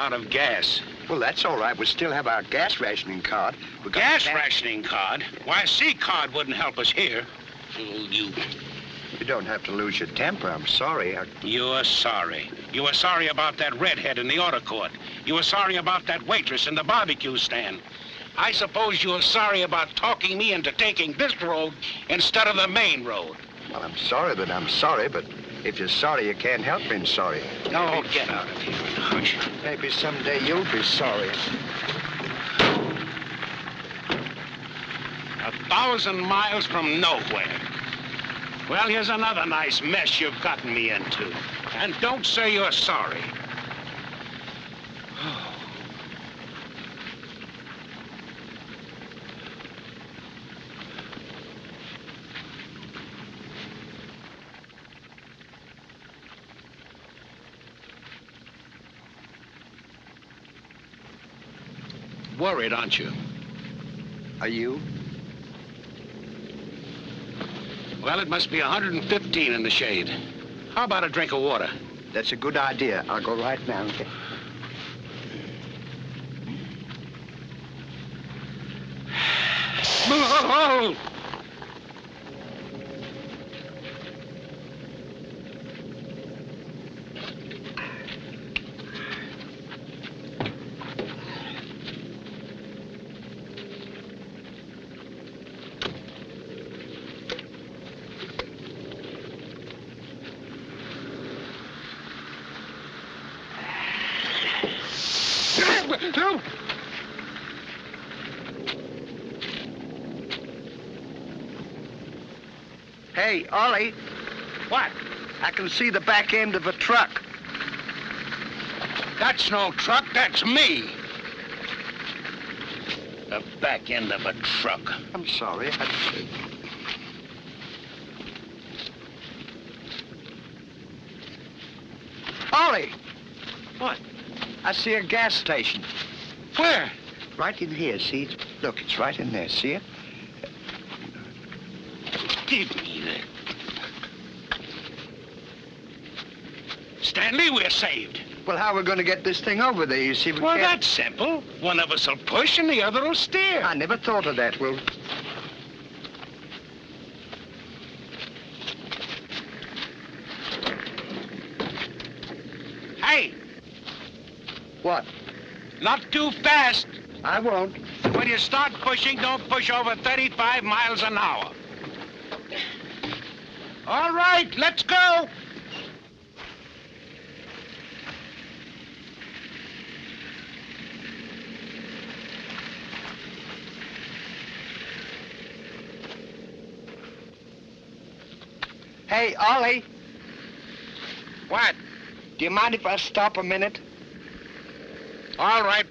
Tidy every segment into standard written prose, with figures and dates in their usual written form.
out of gas. Well, that's all right. We still have our gas rationing card. Gas rationing card? Why, a C card wouldn't help us here. You don't have to lose your temper. I'm sorry. You're sorry. You were sorry about that redhead in the auto court. You were sorry about that waitress in the barbecue stand. I suppose you're sorry about talking me into taking this road instead of the main road. Well, I'm sorry that I'm sorry, but if you're sorry, you can't help being sorry. No, get out of here. Hush. Maybe someday you'll be sorry. 1,000 miles from nowhere. Well, here's another nice mess you've gotten me into. And don't say you're sorry. Worried, aren't you? Are you? Well, it must be 115 in the shade. How about a drink of water? That's a good idea. I'll go right now. Oh! No! Hey, Ollie. What? I can see the back end of a truck. That's no truck, that's me. The back end of a truck. I'm sorry. Ollie! What? I see a gas station. Where? Right in here, see? Look, it's right in there, see it? Give me that. Stanley, we're saved. Well, how are we going to get this thing over there? You see, we Well, can't... that's simple. One of us will push and the other will steer. I never thought of that, Will. Hey! What? Not too fast. I won't. When you start pushing, don't push over 35 miles an hour. All right, let's go. Hey, Ollie. What? Do you mind if I stop a minute? All right.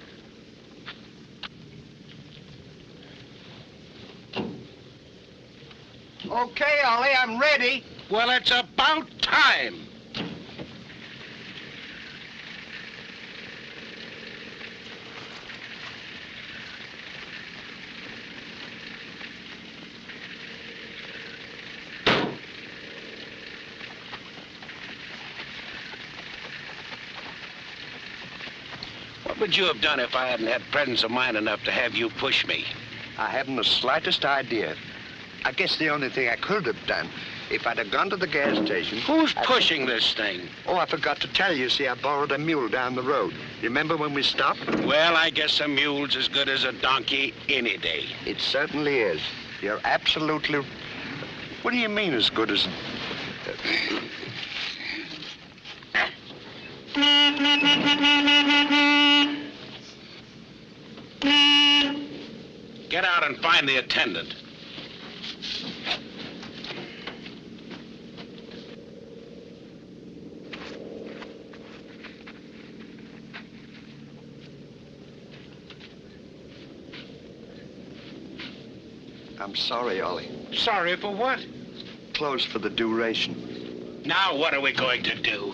Okay, Ollie, I'm ready. Well, it's about time. What would you have done if I hadn't had presence of mind enough to have you push me? I haven't the slightest idea. I guess the only thing I could have done, if I'd have gone to the gas station... Who's pushing this thing? Oh, I forgot to tell you. See, I borrowed a mule down the road. You remember when we stopped? Well, I guess a mule's as good as a donkey any day. It certainly is. You're absolutely... What do you mean as good as... Get out and find the attendant. I'm sorry, Ollie. Sorry for what? Closed for the duration. Now what are we going to do?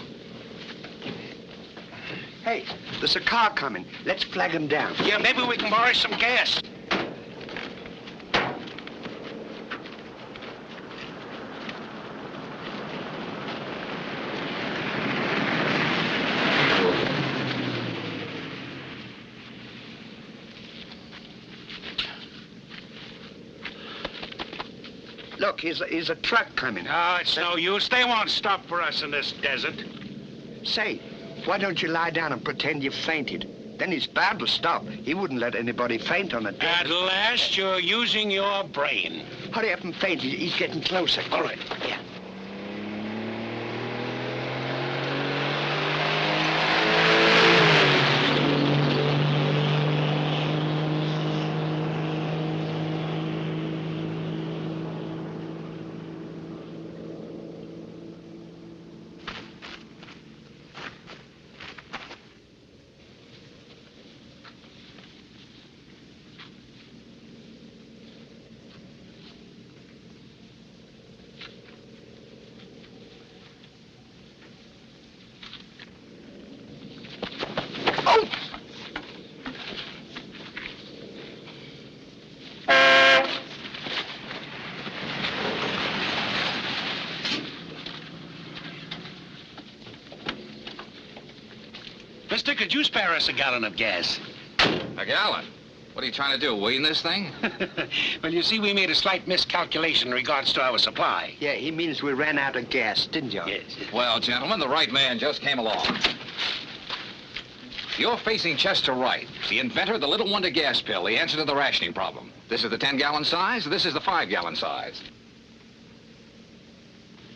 Hey, there's a car coming. Let's flag him down. Yeah, maybe we can borrow some gas. Look, here's a truck coming. No, it's no use. They won't stop for us in this desert. Say, why don't you lie down and pretend you fainted? Then he's bound to stop. He wouldn't let anybody faint on a desert. At last, you're using your brain. Hurry up and faint. He's getting closer. All right. Yeah. Mister, could you spare us a gallon of gas? A gallon? What are you trying to do, wean this thing? Well, you see, we made a slight miscalculation in regards to our supply. Yeah, he means we ran out of gas, didn't you? Yes. Well, gentlemen, the right man just came along. You're facing Chester Wright, the inventor of the little wonder gas pill, the answer to the rationing problem. This is the 10-gallon size, this is the 5-gallon size.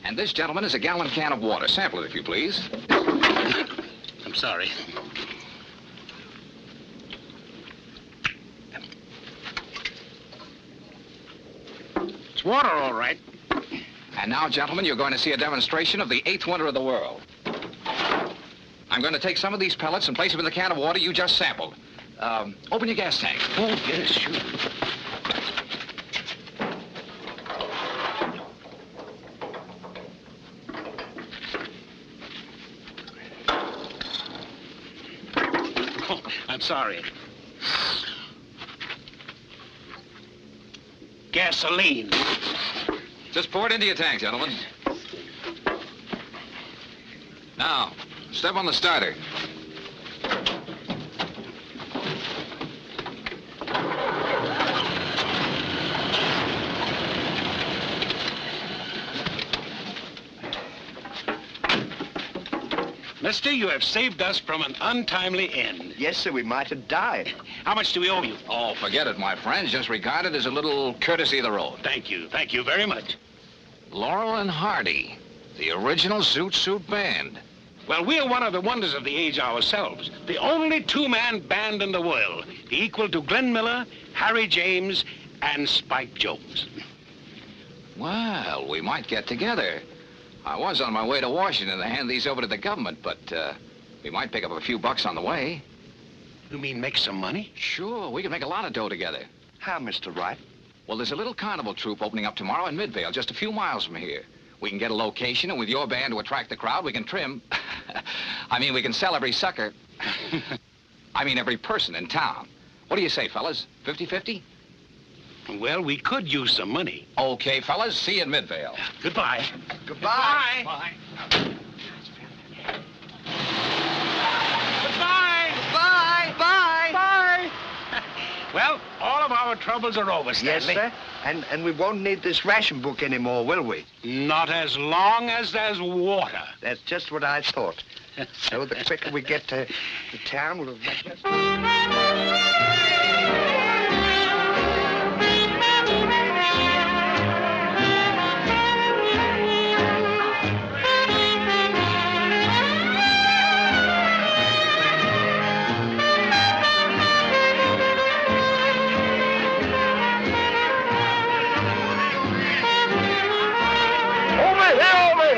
And this, gentleman, is a gallon can of water. Sample it, if you please. I'm sorry. It's water, all right. And now, gentlemen, you're going to see a demonstration of the 8th wonder of the world. I'm going to take some of these pellets and place them in the can of water you just sampled. Open your gas tank. Oh, yes, sure. Oh, I'm sorry. Gasoline. Just pour it into your tank, gentlemen. Now, step on the starter. Mister, you have saved us from an untimely end. Yes, sir, we might have died. How much do we owe you? Oh, forget it, my friends. Just regard it as a little courtesy of the road. Thank you very much. Laurel and Hardy, the original Zoot Suit Band. Well, we're one of the wonders of the age ourselves. The only two-man band in the world, equal to Glenn Miller, Harry James, and Spike Jones. Well, we might get together. I was on my way to Washington to hand these over to the government, but we might pick up a few bucks on the way. You mean make some money? Sure, we can make a lot of dough together. How, Mr. Wright? Well, there's a little carnival troupe opening up tomorrow in Midvale, just a few miles from here. We can get a location, and with your band to attract the crowd, we can trim. I mean, we can sell every sucker. I mean, every person in town. What do you say, fellas? 50-50? Well, we could use some money. Okay, fellas, see you in Midvale. Goodbye. Goodbye. Goodbye. Bye. Bye. Bye. Well, all of our troubles are over, Yes, Stanley. sir. And we won't need this ration book anymore, will we? Not as long as there's water. That's just what I thought. So the quicker we get to town, we'll make us...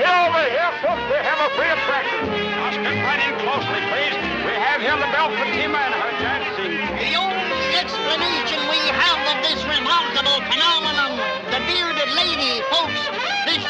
Over here, folks. We have a free attraction. Now step right in closely, please. We have here the Belle Fatima and her dancing. The only explanation we have of this remarkable phenomenon, the bearded lady, folks, this...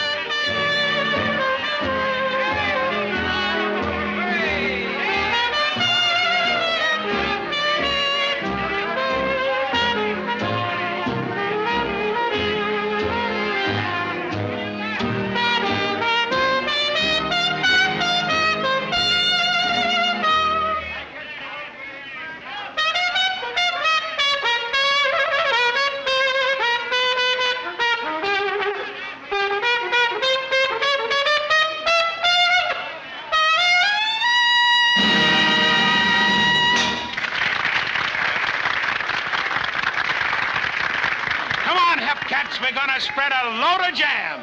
spread a load of jam.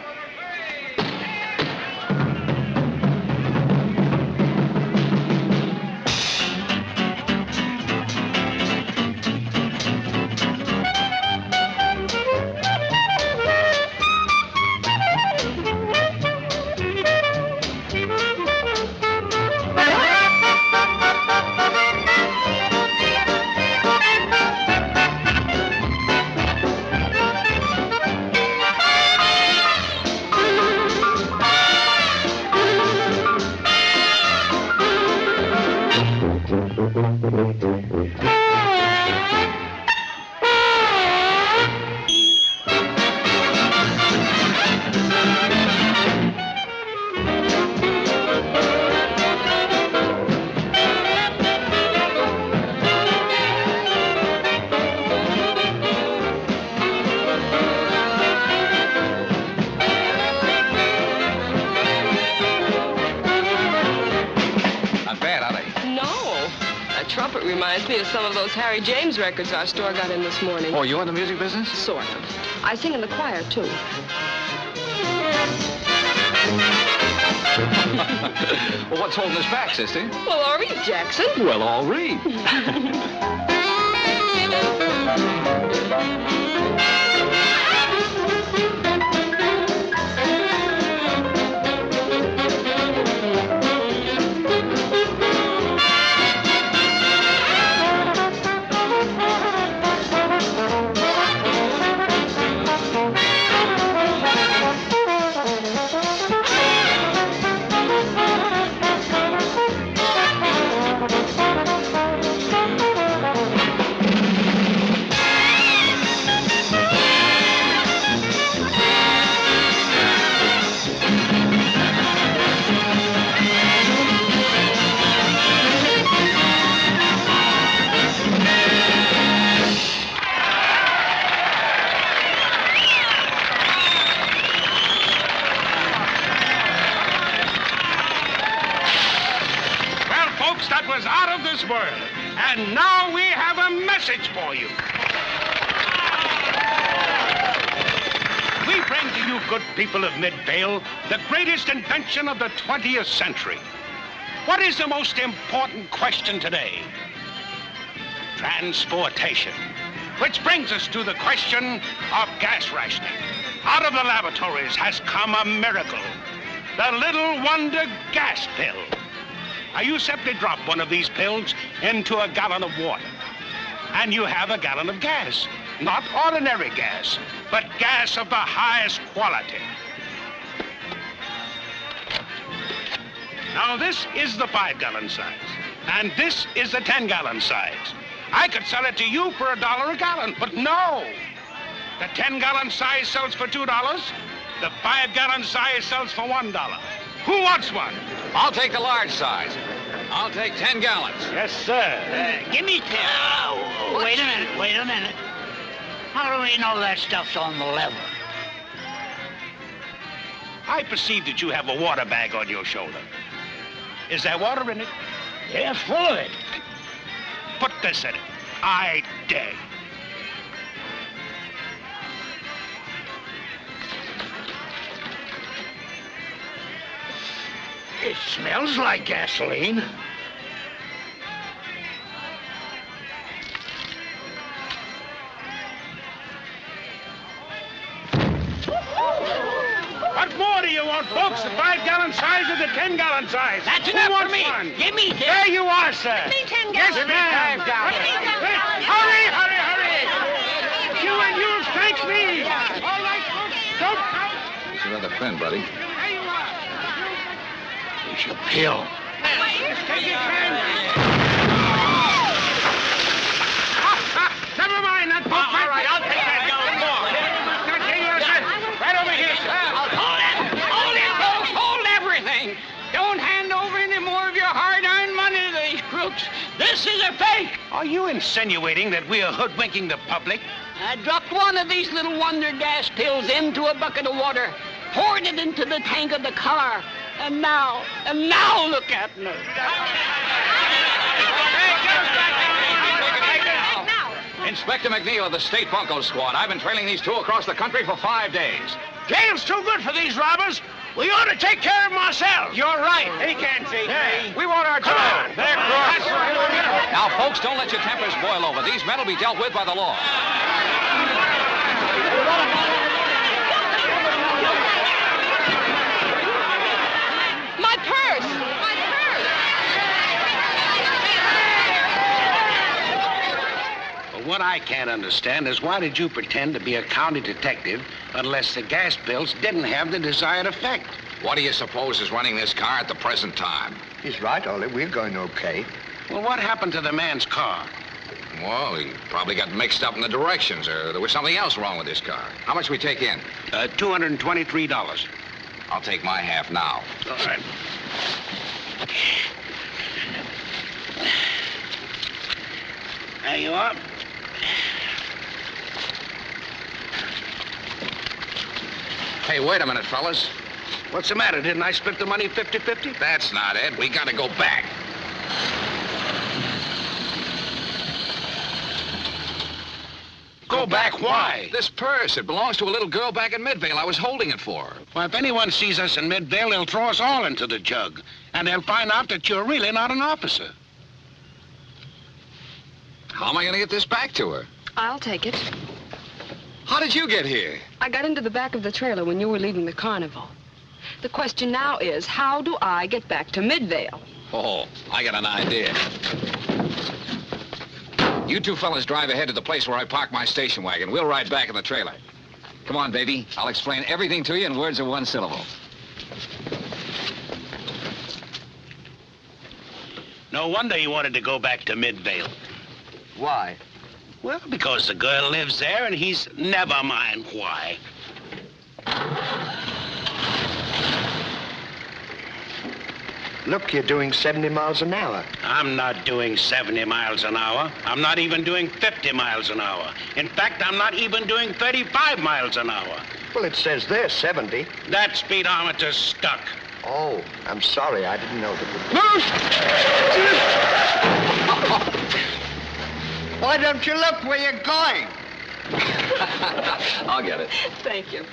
Trumpet reminds me of some of those Harry James records our store got in this morning. Oh, you in the music business? Sort of. I sing in the choir, too. Well, what's holding us back, sister? Well, I'll read, Jackson. Well, I'll read. That was out of this world. And now we have a message for you. We bring to you, good people of Midvale, the greatest invention of the 20th century. What is the most important question today? Transportation. Which brings us to the question of gas rationing. Out of the laboratories has come a miracle. The little wonder gas pill. Now, you simply drop one of these pills into a gallon of water, and you have a gallon of gas. Not ordinary gas, but gas of the highest quality. Now, this is the 5-gallon size, and this is the 10-gallon size. I could sell it to you for $1 a gallon, but no. The 10-gallon size sells for $2. The 5-gallon size sells for $1. Who wants one? I'll take the large size. I'll take 10 gallons. Yes, sir. Give me 10. Wait a minute. How do we know that stuff's on the level? I perceive that you have a water bag on your shoulder. Is there water in it? Yeah, full of it. Put this in it. I dare you. It smells like gasoline. What more do you want, folks? The 5-gallon size or the 10-gallon size? That's Who enough for wants me. one? Give me 10. There you are, sir. Give me 10 Yes, gallons. ma'am. Hurry. You and you'll thank me. All right, folks. Don't count. It's another pen, buddy. There you are. It's a pill. Take your time. Never mind that, folks. All right, I'll take that gallon more. Right over here, sir. Hold it, folks. Hold everything. Don't hand over any more of your hard-earned money to these crooks. This is a fake. Are you insinuating that we are hoodwinking the public? I dropped one of these little wonder gas pills into a bucket of water, poured it into the tank of the car, and now look at me. Inspector McNeil of the State Bunco Squad. I've been trailing these two across the country for 5 days. Jail's too good for these robbers. We ought to take care of them ourselves. You're right. He can't cheat me. We want our Come job. on. They're crooks. Now, folks, don't let your tempers boil over. These men will be dealt with by the law. My purse! My purse! Well, what I can't understand is why did you pretend to be a county detective unless the gas pills didn't have the desired effect? What do you suppose is running this car at the present time? He's right, Ollie. We're going okay. Well, what happened to the man's car? Well, he probably got mixed up in the directions, or there was something else wrong with this car. How much we take in? $223. I'll take my half now. All right. There you are. Hey, wait a minute, fellas. What's the matter? Didn't I split the money 50-50? That's not it. We gotta go back. Go back? Why? This purse, it belongs to a little girl back in Midvale. I was holding it for her. Well, if anyone sees us in Midvale, they'll throw us all into the jug. And they'll find out that you're really not an officer. How am I gonna get this back to her? I'll take it. How did you get here? I got into the back of the trailer when you were leaving the carnival. The question now is, how do I get back to Midvale? Oh, I got an idea. You two fellas drive ahead to the place where I parked my station wagon. We'll ride back in the trailer. Come on, baby. I'll explain everything to you in words of one syllable. No wonder you wanted to go back to Midvale. Why? Well, because the girl lives there and he's never mind why. Look, you're doing 70 miles an hour. I'm not doing 70 miles an hour. I'm not even doing 50 miles an hour. In fact, I'm not even doing 35 miles an hour. Well, it says there 70. That speedometer's stuck. Oh, I'm sorry. I didn't know that. Why don't you look where you're going? I'll get it. Thank you.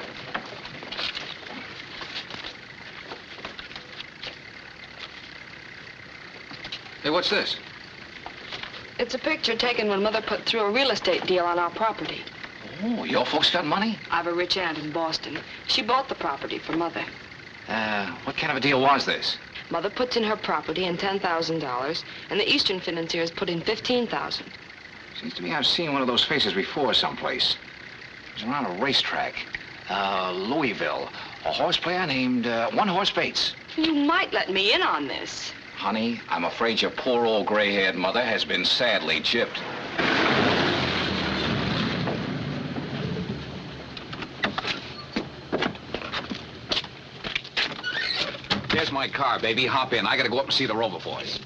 Hey, what's this? It's a picture taken when Mother put through a real estate deal on our property. Oh, your folks got money? I've a rich aunt in Boston. She bought the property for Mother. What kind of a deal was this? Mother puts in her property and $10,000, and the Eastern financiers put in $15,000. Seems to me I've seen one of those faces before someplace. It was around a racetrack. Louisville. A horse player named One Horse Bates. You might let me in on this. Honey, I'm afraid your poor old gray-haired mother has been sadly gypped. There's my car, baby. Hop in. I gotta go up and see the Rover boys.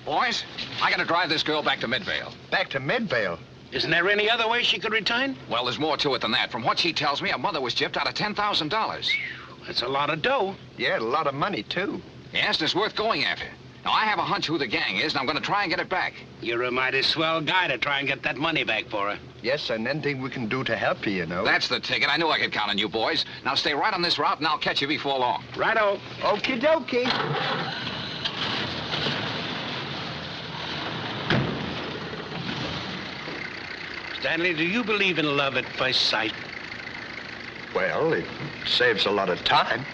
Boys, I gotta drive this girl back to Midvale. Back to Midvale. Isn't there any other way she could return? Well, there's more to it than that. From what she tells me, her mother was gypped out of $10,000. That's a lot of dough. Yeah, a lot of money, too. Yes, and it's worth going after. Now, I have a hunch who the gang is, and I'm gonna try and get it back. You're a mighty swell guy to try and get that money back for her. Yes, and anything we can do to help you, you know. That's the ticket. I knew I could count on you boys. Now, stay right on this route, and I'll catch you before long. Righto. Okie dokie. Stanley, do you believe in love at first sight? Well, it saves a lot of time.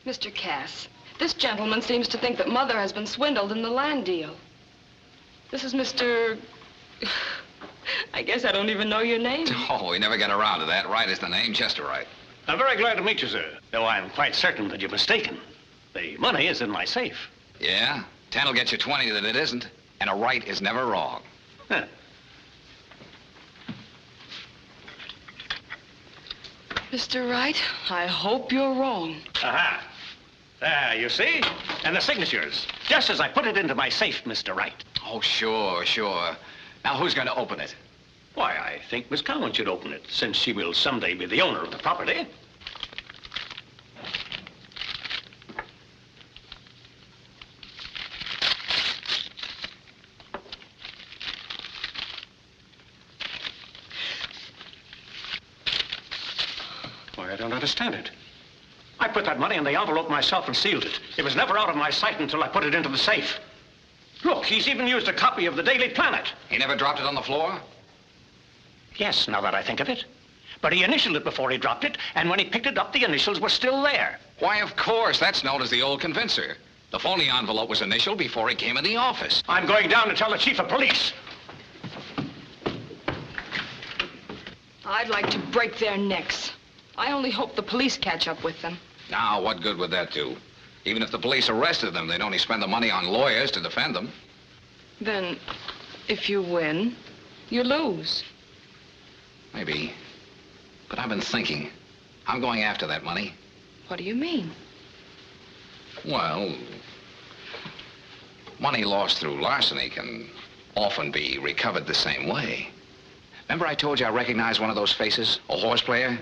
Mr. Cass, this gentleman seems to think that Mother has been swindled in the land deal. This is Mr... I guess I don't even know your name. Oh, we never get around to that. Right is the name, Chester Wright. I'm very glad to meet you, sir. Though I'm quite certain that you're mistaken. The money is in my safe. Yeah? 10 will get you 20 that it isn't. And a right is never wrong. Huh. Mr. Wright, I hope you're wrong. Aha. There, you see? And the signatures. Just as I put it into my safe, Mr. Wright. Oh, sure, sure. Now, who's going to open it? Why, I think Miss Cowan should open it, since she will someday be the owner of the property. don't understand it. I put that money in the envelope myself and sealed it. It was never out of my sight until I put it into the safe. Look, he's even used a copy of the Daily Planet. He never dropped it on the floor? Yes, now that I think of it. But he initialed it before he dropped it, and when he picked it up, the initials were still there. Why, of course. That's known as the old convincer. The phony envelope was initialed before he came in the office. I'm going down to tell the chief of police. I'd like to break their necks. I only hope the police catch up with them. Now, what good would that do? Even if the police arrested them, they'd only spend the money on lawyers to defend them. Then, if you win, you lose. Maybe. But I've been thinking. I'm going after that money. What do you mean? Well, money lost through larceny can often be recovered the same way. Remember I told you I recognized one of those faces? A horse player?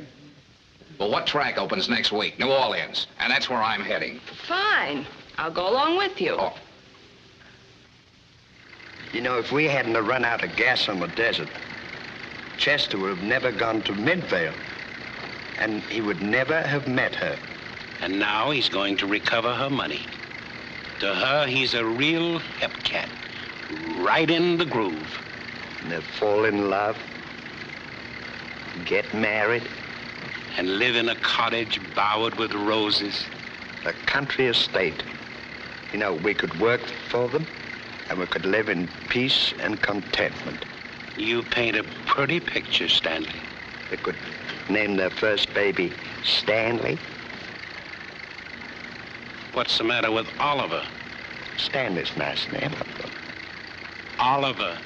Well, what track opens next week? New Orleans. And that's where I'm heading. Fine. I'll go along with you. Oh. You know, if we hadn't have run out of gas on the desert, Chester would have never gone to Midvale. And he would never have met her. And now he's going to recover her money. To her, he's a real hep cat. Right in the groove. And they'll fall in love, get married. And live in a cottage bowered with roses. A country estate. You know, we could work for them, and we could live in peace and contentment. You paint a pretty picture, Stanley. They could name their first baby Stanley. What's the matter with Oliver? Stanley's a nice name. Oliver.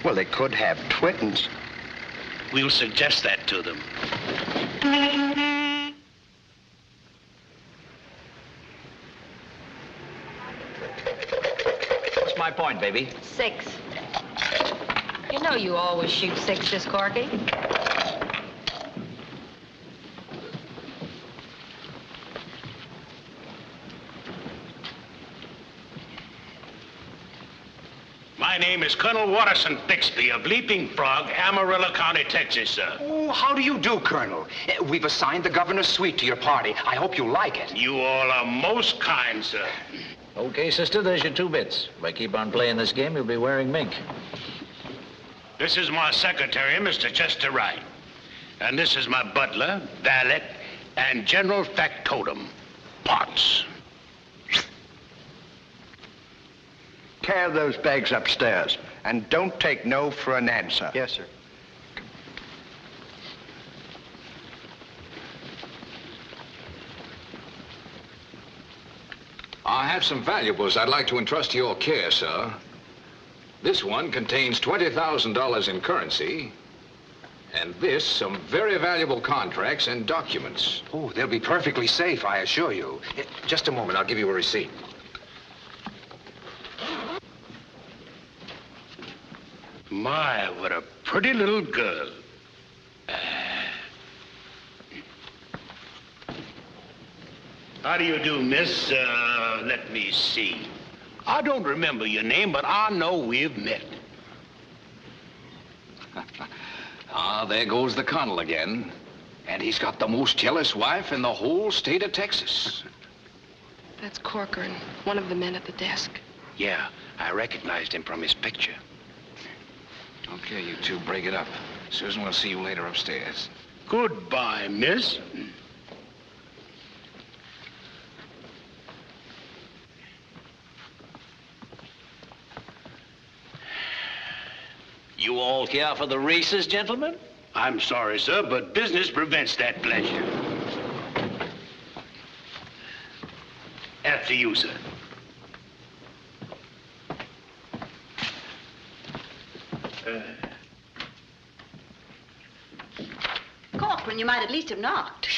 Well, they could have twins. We'll suggest that to them. What's my point, baby? 6. You know you always shoot 6s, Corky. My name is Colonel Watterson Bixby of Leaping Frog, Amarillo County, Texas, sir. Oh, how do you do, Colonel? We've assigned the governor's suite to your party. I hope you like it. You all are most kind, sir. Okay, sister, there's your 2 bits. If I keep on playing this game, you'll be wearing mink. This is my secretary, Mr. Chester Wright. And this is my butler, valet, and general factotum, Potts. Carry those bags upstairs, and don't take no for an answer. Yes, sir. I have some valuables I'd like to entrust to your care, sir. This one contains $20,000 in currency, and this, some very valuable contracts and documents. Oh, they'll be perfectly safe, I assure you. Just a moment, I'll give you a receipt. My, what a pretty little girl. How do you do, miss? Let me see. I don't remember your name, but I know we've met. Ah, there goes the colonel again. And he's got the most jealous wife in the whole state of Texas. That's Corcoran, one of the men at the desk. Yeah, I recognized him from his picture. Okay, you two, break it up. Susan, we'll see you later upstairs. Goodbye, miss. You all here for the races, gentlemen? I'm sorry, sir, but business prevents that pleasure. After you, sir. Corcoran, you might at least have knocked.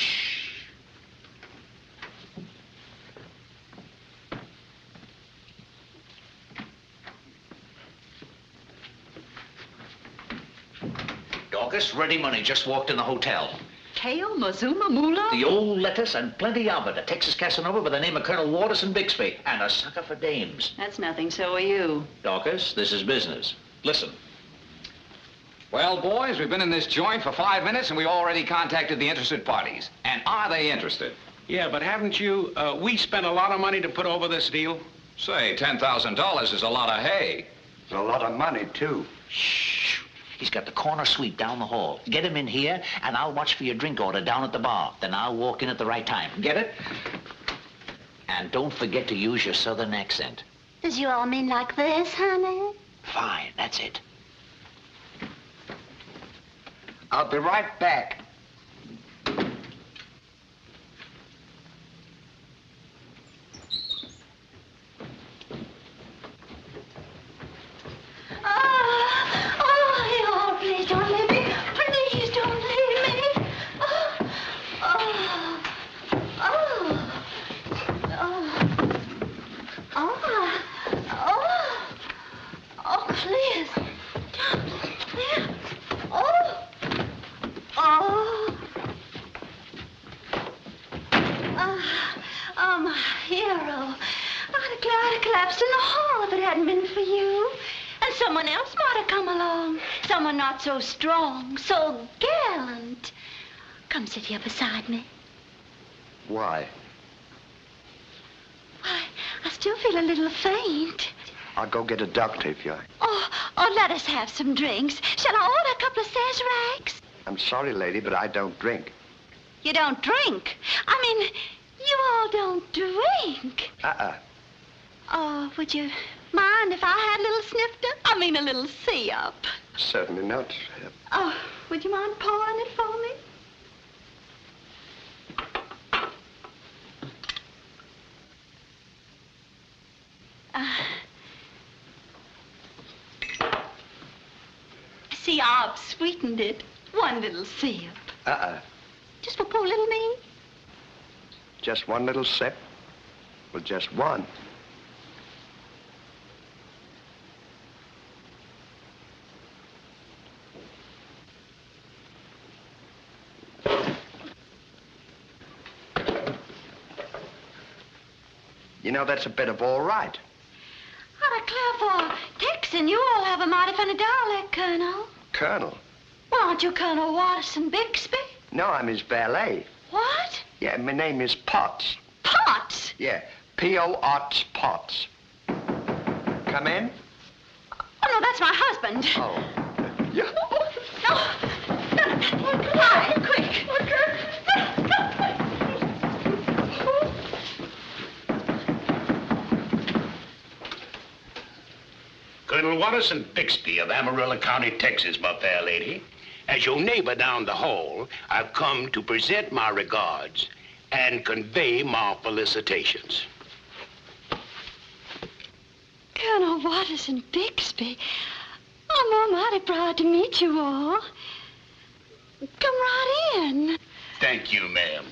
Dorcas, ready money. Just walked in the hotel. Kale, Mazuma, Moolah? The old lettuce and plenty of it. A Texas Casanova by the name of Colonel Watterson Bixby. And a sucker for dames. That's nothing, so are you. Dorcas, this is business. Listen. Well, boys, we've been in this joint for 5 minutes, and we already contacted the interested parties. And are they interested? Yeah, but haven't you, we spent a lot of money to put over this deal? Say, $10,000 is a lot of hay. It's a lot of money, too. Shh. He's got the corner suite down the hall. Get him in here, and I'll watch for your drink order down at the bar. Then I'll walk in at the right time. Get it? And don't forget to use your southern accent. Does you all mean like this, honey? Fine, that's it. I'll be right back. Oh, please don't leave me. Please don't leave me. Please. My hero. I'd have collapsed in the hall if it hadn't been for you. And someone else might have come along. Someone not so strong, so gallant. Come sit here beside me. Why? Why, I still feel a little faint. I'll go get a doctor if you like. Oh, let us have some drinks. Shall I order a couple of Sazeracs? I'm sorry, lady, but I don't drink. You don't drink? I mean, you all don't drink. Oh, would you mind if I had a little snifter? I mean, a little see-up. Certainly not. Oh, would you mind pouring it for me? See, I've sweetened it. One little sip. Just for poor little me. Just one little sip? Well, just one. You know, that's a bit of all right. I declare for Texan, you all have a mighty funny dialect, Colonel. Colonel? Well, aren't you Colonel Watterson Bixby? No, I'm his valet. What? Yeah, my name is Potts. Potts? Yeah, P-O-Otts Potts. Come in? Oh, no, that's my husband. Oh. Yeah. No. Hurry, quick. Colonel Watterson Bixby of Amarillo County, Texas, my fair lady. As your neighbor down the hall, I've come to present my regards and convey my felicitations. Colonel Watterson Bixby, I'm mighty proud to meet you all. Come right in. Thank you, ma'am.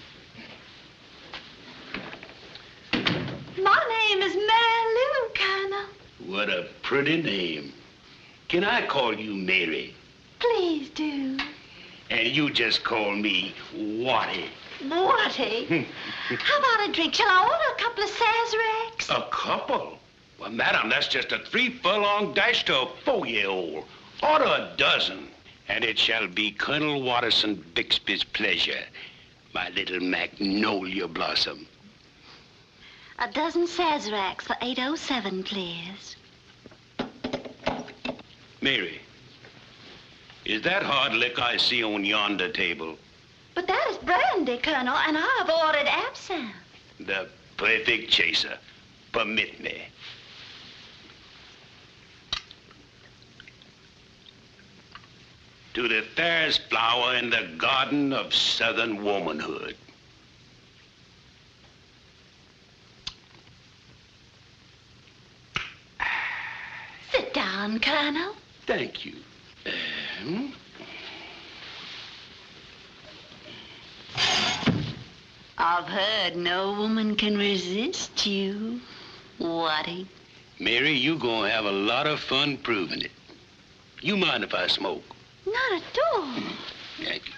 My name is Mary Lou, Colonel. What a pretty name. Can I call you Mary? Please do. And you just call me Watty. Watty? How about a drink? Shall I order a couple of Sazeracs? A couple? Well, madam, that's just a 3-furlong dash to a 4-year-old. Order a dozen. And it shall be Colonel Watterson Bixby's pleasure, my little magnolia blossom. A dozen Sazeracs for 807, please. Mary, is that hard liquor I see on yonder table? But that is brandy, Colonel, and I've ordered absinthe. The perfect chaser. Permit me. To the fairest flower in the garden of Southern womanhood. Sit down, Colonel. Thank you. I've heard no woman can resist you, Watty. Mary, you gonna have a lot of fun proving it. You mind if I smoke? Not at all. Thank you.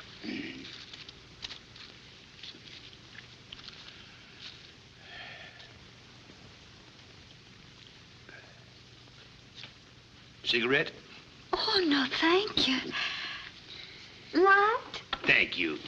Cigarette? Oh, no, thank you. Light? Thank you.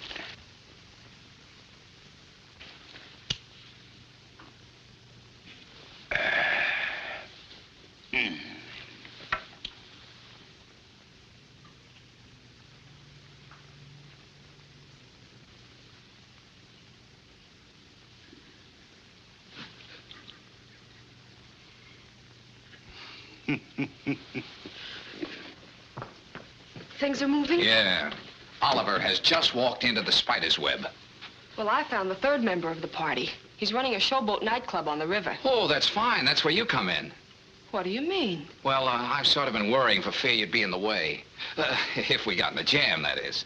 Things are moving? Yeah. Oliver has just walked into the spider's web. Well, I found the third member of the party. He's running a showboat nightclub on the river. Oh, that's fine. That's where you come in. What do you mean? Well, I've sort of been worrying for fear you'd be in the way. If we got in a jam, that is.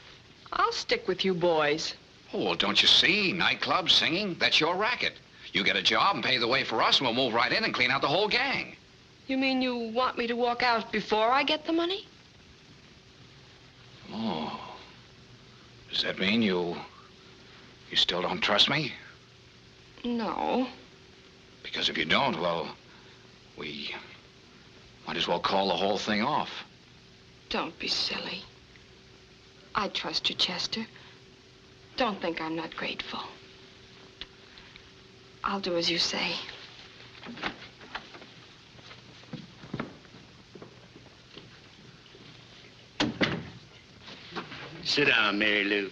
I'll stick with you boys. Oh, well, don't you see? Nightclub, singing, that's your racket. You get a job and pay the way for us, and we'll move right in and clean out the whole gang. You mean you want me to walk out before I get the money? Oh. Does that mean you still don't trust me? No. Because if you don't, well, we might as well call the whole thing off. Don't be silly. I trust you, Chester. Don't think I'm not grateful. I'll do as you say. Sit down, Mary Lou.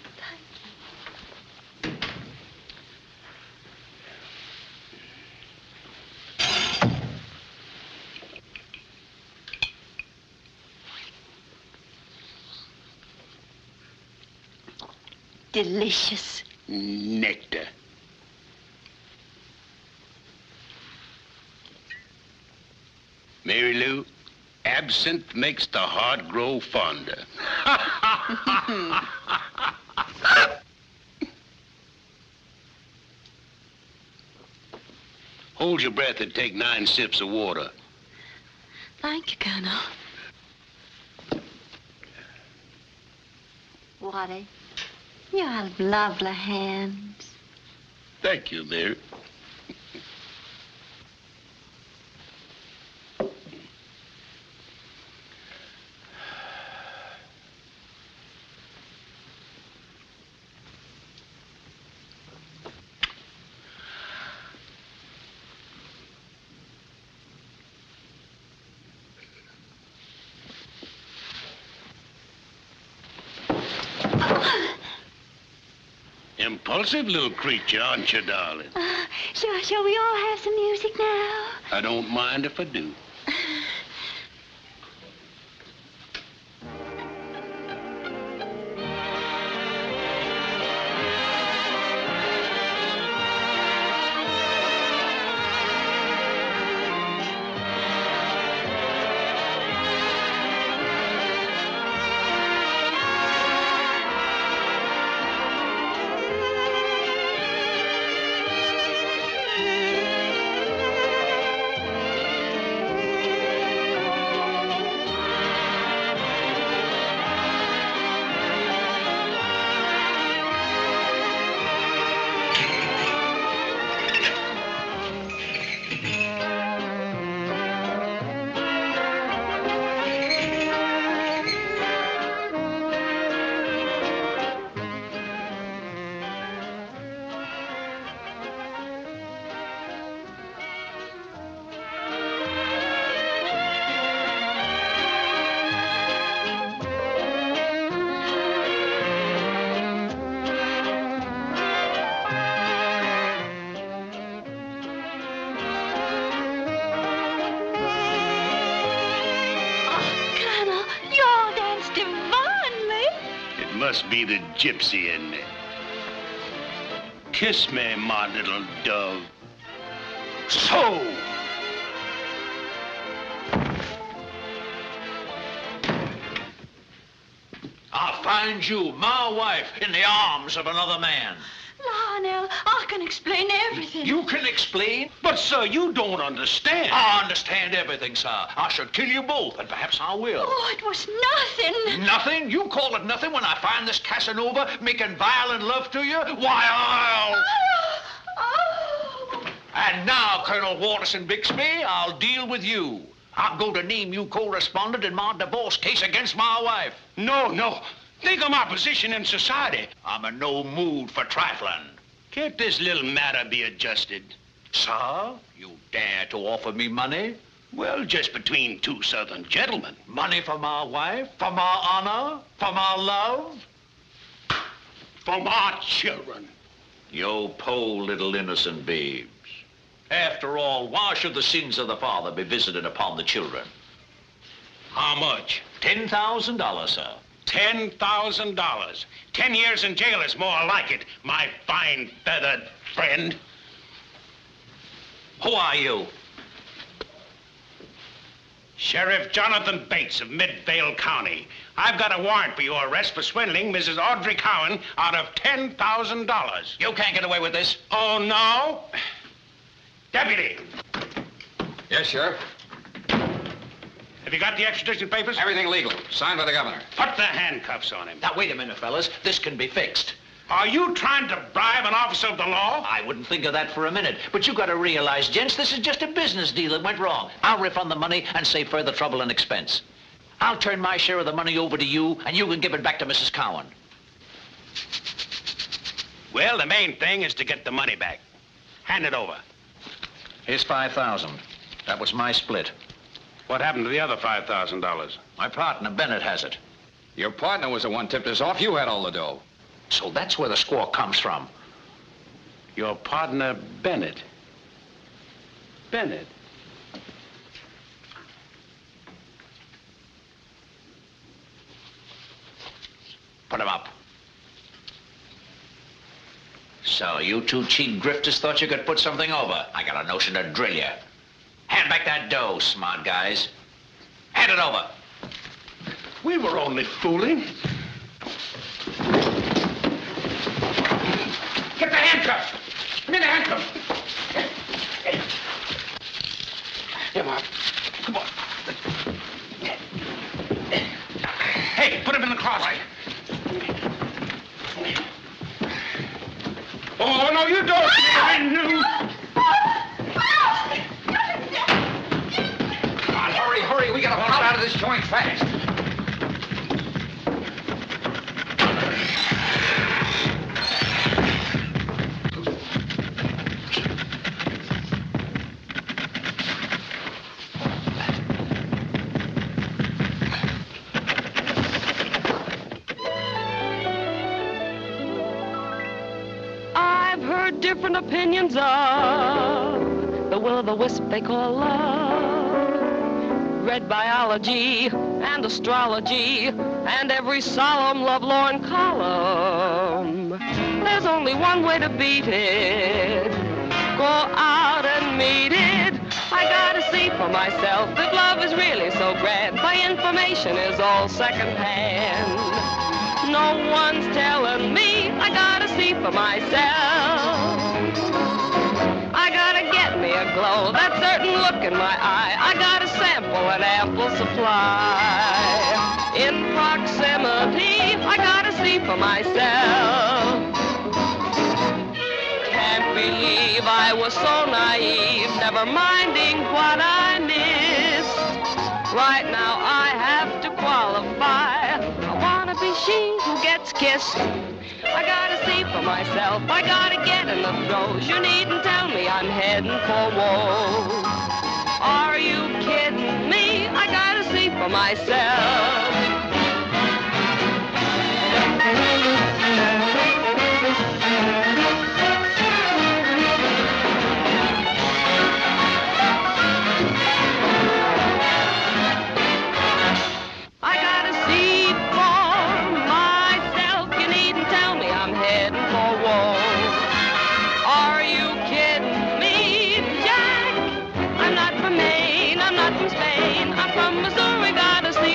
Delicious. Nectar. Mary Lou, absinthe makes the heart grow fonder. Hold your breath and take 9 sips of water. Thank you, Colonel. Waddy, you have lovely hands. Thank you, Mary. Impulsive little creature, aren't you, darling? Shall we all have some music now? I don't mind if I do. Must be the gypsy in me. Kiss me, my little dove. So! I'll find you, my wife, in the arms of another man. Lionel, I can explain everything. You can explain? But, sir, you don't understand. I understand everything, sir. I should kill you both, and perhaps I will. Oh, it was nothing. Nothing? You call it nothing when I find this Casanova making violent love to you? Why, I'll... Oh. And now, Colonel Watterson Bixby, I'll deal with you. I'll go to name you co-respondent in my divorce case against my wife. No, no. Think of my position in society. I'm in no mood for trifling. Can't this little matter be adjusted? Sir, you dare to offer me money? Well, just between two Southern gentlemen. Money for my wife? For my honor? For my love? For my children. You poor little innocent babes. After all, why should the sins of the father be visited upon the children? How much? $10,000, sir. $10,000. 10 years in jail is more like it, my fine feathered friend. Who are you? Sheriff Jonathan Bates of Midvale County. I've got a warrant for your arrest for swindling Mrs. Audrey Cowan out of $10,000. You can't get away with this. Oh, no? Deputy. Yes, Sheriff. Have you got the extradition papers? Everything legal. Signed by the governor. Put the handcuffs on him. Now, wait a minute, fellas. This can be fixed. Are you trying to bribe an officer of the law? I wouldn't think of that for a minute. But you got to realize, gents, this is just a business deal that went wrong. I'll refund the money and save further trouble and expense. I'll turn my share of the money over to you, and you can give it back to Mrs. Cowan. Well, the main thing is to get the money back. Hand it over. Here's $5,000. That was my split. What happened to the other $5,000? My partner, Bennett, has it. Your partner was the one tipped us off. You had all the dough. So that's where the score comes from. Your partner, Bennett. Bennett? Put him up. So you two cheap grifters thought you could put something over. I got a notion to drill you. Hand back that dough, smart guys. Hand it over. We were only fooling. Get the handcuffs. Give me the handcuffs. Come on. Come on. Hey, put him in the closet. Oh, no, you don't. I knew. Come on, hurry, hurry. We gotta pull out of this joint fast. Different opinions of the will-o'-the-wisp they call love. Read biology and astrology and every solemn lovelorn column. There's only one way to beat it. Go out and meet it. I gotta see for myself if love is really so grand. My information is all secondhand. No one's telling me. I gotta see for myself. I gotta get me a glow, that certain look in my eye. I gotta sample an ample supply. In proximity, I gotta see for myself. Can't believe I was so naive, never minding what I missed. Right now I have to qualify. I wanna be she who gets kissed. I gotta see for myself, I gotta get in the throes. You needn't tell me I'm heading for woe. Are you kidding me? I gotta see for myself.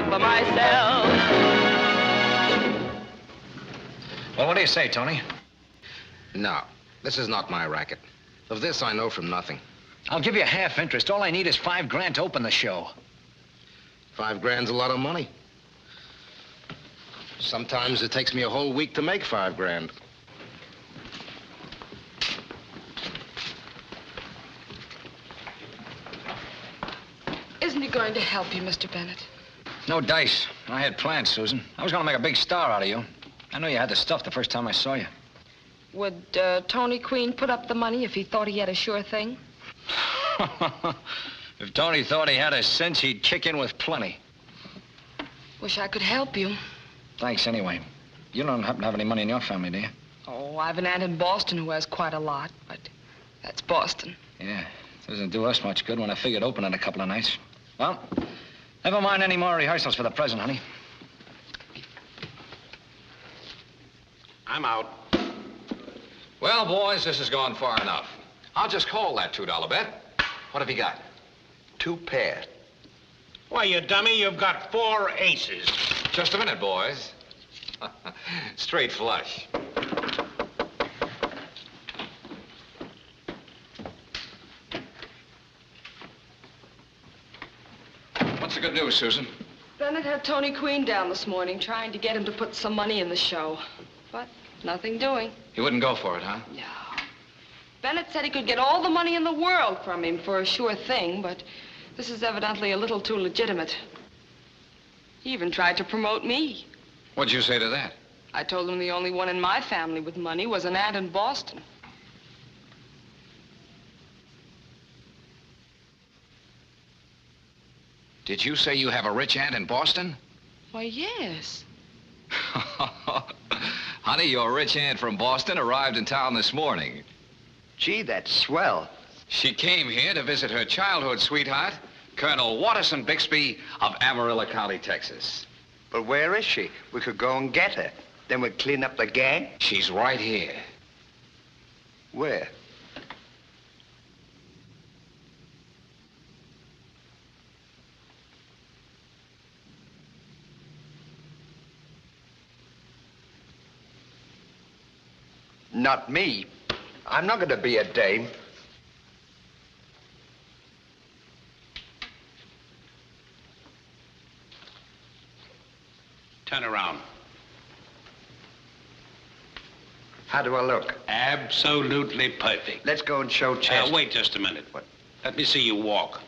Myself. Well, what do you say, Tony? No, this is not my racket. Of this, I know from nothing. I'll give you half interest. All I need is $5,000 to open the show. $5,000's a lot of money. Sometimes it takes me a whole week to make $5,000. Isn't he going going to help you, Mr. Bennett? No dice. I had plans, Susan. I was going to make a big star out of you. I knew you had the stuff the first time I saw you. Would Tony Queen put up the money if he thought he had a sure thing? If Tony thought he had a cinch, he'd kick in with plenty. Wish I could help you. Thanks anyway. You don't happen to have any money in your family, do you? Oh, I've an aunt in Boston who has quite a lot, but that's Boston. Yeah, doesn't do us much good when I figured opening a couple of nights. Well, never mind any more rehearsals for the present, honey. I'm out. Well, boys, this has gone far enough. I'll just call that $2 bet. What have you got? 2 pair. Why, you dummy, you've got 4 aces. Just a minute, boys. Straight flush. What's the good news, Susan? Bennett had Tony Queen down this morning, trying to get him to put some money in the show. But nothing doing. He wouldn't go for it, huh? No. Bennett said he could get all the money in the world from him for a sure thing, but this is evidently a little too legitimate. He even tried to promote me. What'd you say to that? I told him the only one in my family with money was an aunt in Boston. Did you say you have a rich aunt in Boston? Why, yes. Honey, your rich aunt from Boston arrived in town this morning. Gee, that's swell. She came here to visit her childhood sweetheart, Colonel Watterson Bixby of Amarillo County, Texas. But where is she? We could go and get her. Then we'd clean up the gang. She's right here. Where? Not me. I'm not going to be a dame. Turn around. How do I look? Absolutely perfect. Let's go and show Chester. Wait just a minute. What? Let me see you walk.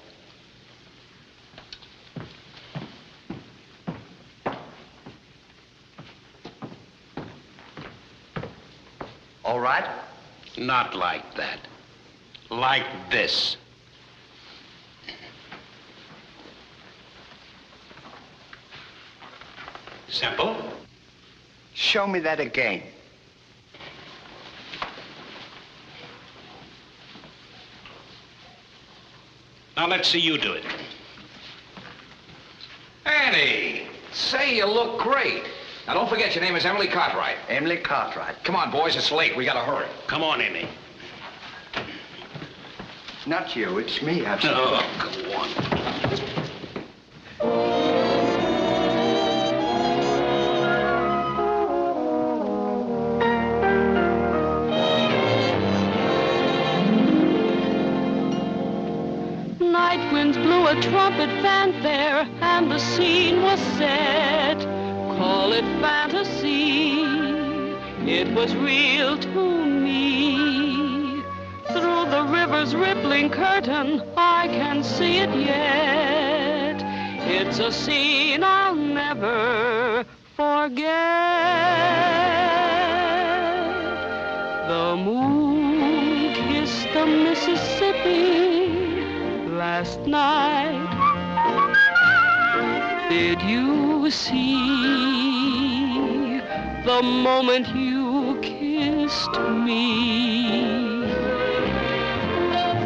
All right? Not like that. Like this. Simple. Show me that again. Now let's see you do it. Annie, say you look great. Now don't forget your name is Emily Cartwright. Emily Cartwright. Come on, boys, it's late. We gotta hurry. Come on, Annie. Not you, it's me. Oh, come on. Night winds blew a trumpet fanfare, and the scene was set. Call it fantasy, it was real to me. Through the river's rippling curtain, I can see it yet. It's a scene I'll never forget. The moon kissed the Mississippi last night. Did you see the moment you kissed me?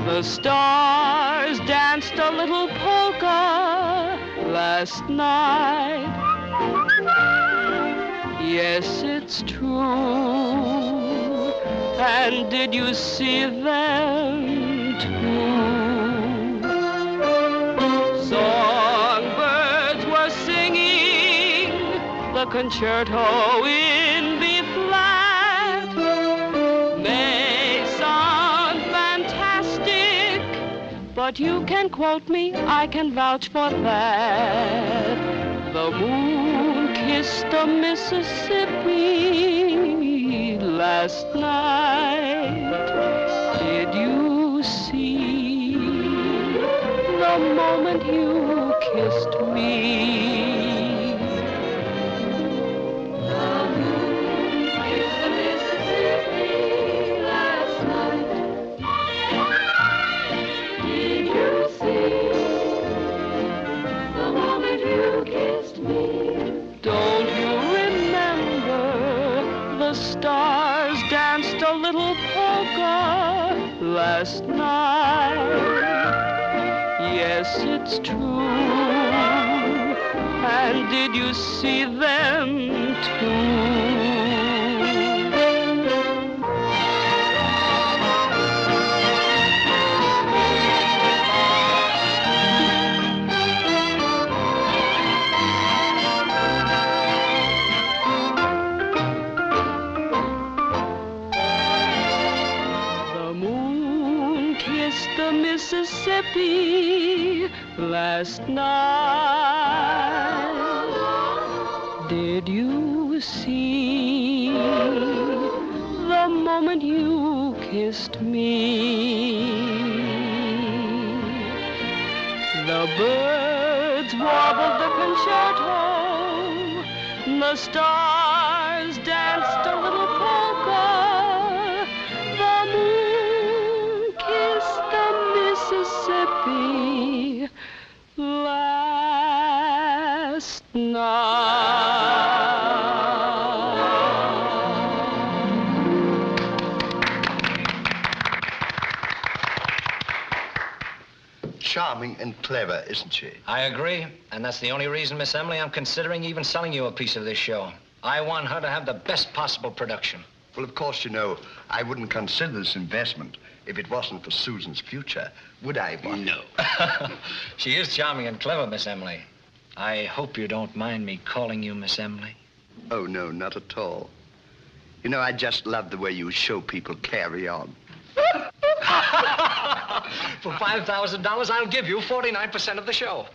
The stars danced a little polka last night. Yes, it's true. And did you see them too? Songbirds were singing the concerto in B flat. May sound fantastic, but you can quote me, I can vouch for that. The moon kissed the Mississippi last night. Did you see the moment you kissed kissed me. The moon kissed the Mississippi last night. Did you see the moment you kissed me? Don't you remember the stars danced a little polka last night? Yes, it's true. And did you see them too? The Mississippi last night. Did you see the moment you kissed me? The birds warbled the concerto, the stars danced a little polka, the moon kissed Mississippi last night. Charming and clever, isn't she? I agree, and that's the only reason, Miss Emily, I'm considering even selling you a piece of this show. I want her to have the best possible production. Well, of course, you know, I wouldn't consider this investment if it wasn't for Susan's future, would I, Bob? No. She is charming and clever, Miss Emily. I hope you don't mind me calling you Miss Emily. Oh, no, not at all. You know, I just love the way you show people carry on. For $5,000, I'll give you 49% of the show.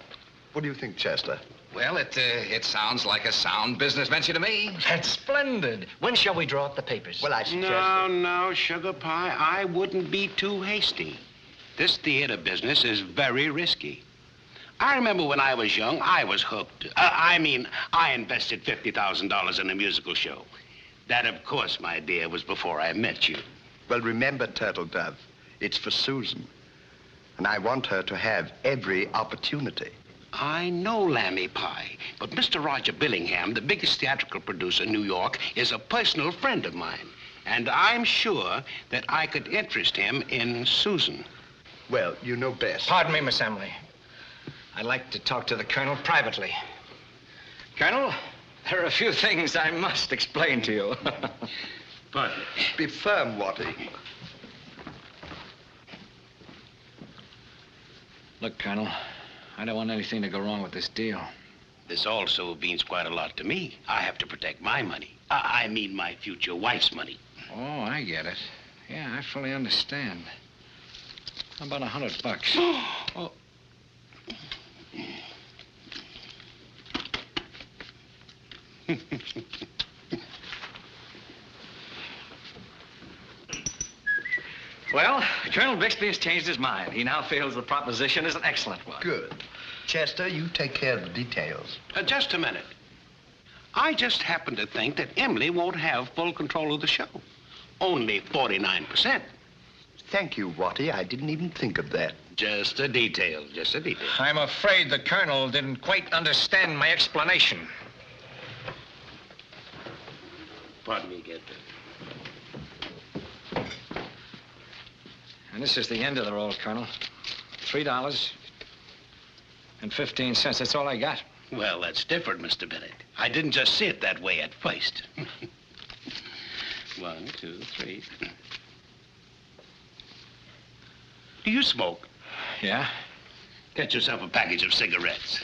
What do you think, Chester? Well, it sounds like a sound business venture to me. That's splendid. When shall we draw up the papers? Well, I suggest... No, Sugar Pie. I wouldn't be too hasty. This theater business is very risky. I remember when I was young, I was hooked. I invested $50,000 in a musical show. That, of course, my dear, was before I met you. Well, remember, Turtle Dove, it's for Susan. And I want her to have every opportunity. I know, Lammy Pie, but Mr. Roger Billingham, the biggest theatrical producer in New York, is a personal friend of mine. And I'm sure that I could interest him in Susan. Well, you know best. Pardon me, Miss Emily. I'd like to talk to the Colonel privately. Colonel, there are a few things I must explain to you. Pardon. Be firm, Watty. Look, Colonel, I don't want anything to go wrong with this deal. This also means quite a lot to me. I have to protect my money. I mean my future wife's money. Oh, I get it. Yeah, I fully understand. How about $100? Oh. Well, Colonel Bixby has changed his mind. He now feels the proposition is an excellent one. Good. Chester, you take care of the details. Just a minute. I just happen to think that Emily won't have full control of the show. Only 49%. Thank you, Watty. I didn't even think of that. Just a detail, just a detail. I'm afraid the Colonel didn't quite understand my explanation. Pardon me, get And this is the end of the roll, Colonel. $3.15. That's all I got. Well, that's different, Mr. Bennett. I didn't just see it that way at first. 1, 2, 3. Do you smoke? Yeah? Get yourself a package of cigarettes.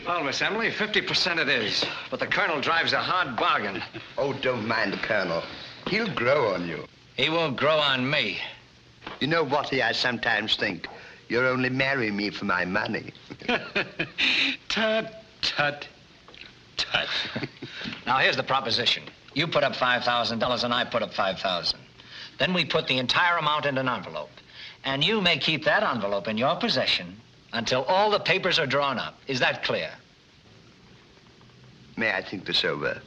Well, Miss Emily, 50% it is. But the Colonel drives a hard bargain. Oh, don't mind the Colonel. He'll grow on you. He won't grow on me. You know, Watty, I sometimes think you're only marrying me for my money. Tut, tut, tut. Now, here's the proposition. You put up $5,000 and I put up $5,000. Then we put the entire amount in an envelope. And you may keep that envelope in your possession until all the papers are drawn up. Is that clear? May I think this over?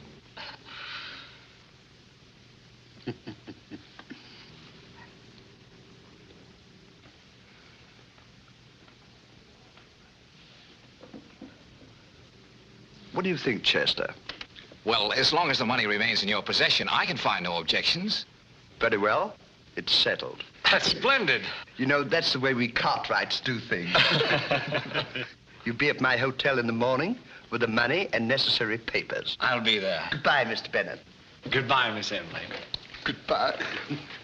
What do you think, Chester? Well, as long as the money remains in your possession, I can find no objections. Very well. It's settled. That's splendid. You know, that's the way we Cartwrights do things. You'll be at my hotel in the morning with the money and necessary papers. I'll be there. Goodbye, Mr. Bennett. Goodbye, Miss Emily. Goodbye.